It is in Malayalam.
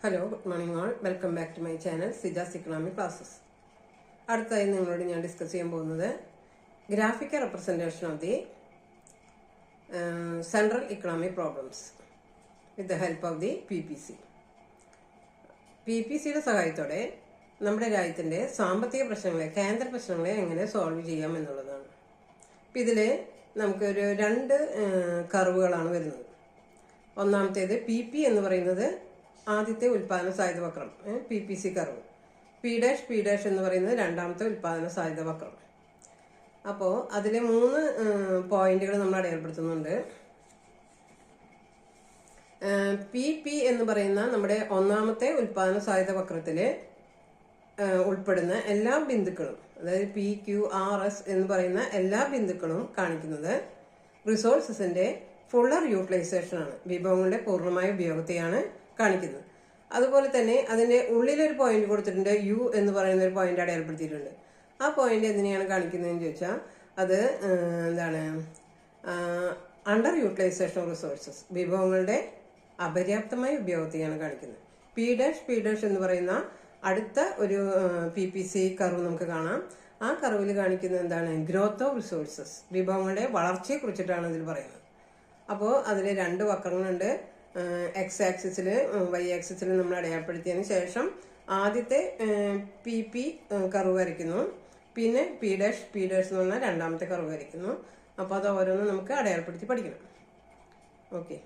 Hello, good morning all. Welcome back to my channel Sijas economic classes. അടുത്തായി നിങ്ങളോട് ഞാൻ ഡിസ്കസ് ചെയ്യാൻ പോകുന്നത് graphical representation of the central economic problems with the help of the PPC. PPCയുടെ സഹായത്തോടെ നമ്മുടെ രാജ്യത്തിൻ്റെ സാമ്പത്തിക പ്രശ്നങ്ങളെ, കേന്ദ്ര പ്രശ്നങ്ങളെ എങ്ങനെ സോൾവ് ചെയ്യാം എന്നുള്ളതാണ്. അപ്പം ഇതിൽ നമുക്കൊരു രണ്ട് കർവുകളാണ് വരുന്നത്. ഒന്നാമത്തേത് PP എന്ന് പറയുന്നത് ആദ്യത്തെ ഉൽപാദന സാധ്യത വക്രം, PPC കർവ്. P' എന്ന് പറയുന്നത് രണ്ടാമത്തെ ഉൽപാദന സാധ്യത വക്രം. അപ്പോൾ അതിലെ 3 പോയിന്റുകൾ നമ്മൾ അടയാളപ്പെടുത്തുന്നുണ്ട്. PP എന്ന് പറയുന്ന നമ്മുടെ ഒന്നാമത്തെ ഉൽപാദന സാധ്യത വക്രത്തിൽ ഉൾപ്പെടുന്ന എല്ലാ ബിന്ദുക്കളും, അതായത് PQRS എന്ന് പറയുന്ന എല്ലാ ബിന്ദുക്കളും കാണിക്കുന്നത് റിസോഴ്സസിന്റെ ഫുള്ളർ യൂട്ടിലൈസേഷൻ ആണ്, വിഭവങ്ങളുടെ പൂർണ്ണമായ ഉപയോഗത്തെയാണ് കാണിക്കുന്നത്. അതുപോലെ തന്നെ അതിന്റെ ഉള്ളിലൊരു പോയിന്റ് കൊടുത്തിട്ടുണ്ട്, U എന്ന് പറയുന്ന ഒരു പോയിന്റ് അടയാളപ്പെടുത്തിയിട്ടുണ്ട്. ആ പോയിന്റ് എന്തിനെയാണ് കാണിക്കുന്നതെന്ന് ചോദിച്ചാൽ അത് എന്താണ്, അണ്ടർ യൂട്ടിലൈസേഷൻ ഓഫ് റിസോഴ്സസ്, വിഭവങ്ങളുടെ അപര്യാപ്തമായ ഉപയോഗത്തെയാണ് കാണിക്കുന്നത്. P' എന്ന് പറയുന്ന അടുത്ത ഒരു PPC കർവ് നമുക്ക് കാണാം. ആ കർവിൽ കാണിക്കുന്നത് എന്താണ്, ഗ്രോത്ത് ഓഫ് റിസോഴ്സസ്, വിഭവങ്ങളുടെ വളർച്ചയെ കുറിച്ചിട്ടാണ് ഇതിൽ പറയുന്നത്. അപ്പോൾ അതിൽ 2 വക്രങ്ങളുണ്ട്. X ആക്സിസിൽ Y ആക്സിസിൽ നമ്മൾ അടയാളപ്പെടുത്തിയതിന് ശേഷം ആദ്യത്തെ PP കർവ് വരയ്ക്കുന്നു, പിന്നെ P' എന്ന് പറഞ്ഞാൽ രണ്ടാമത്തെ കർവ് വരയ്ക്കുന്നു. അപ്പോൾ അത് ഓരോന്നും നമുക്ക് അടയാളപ്പെടുത്തി പഠിക്കണം. ഓക്കെ.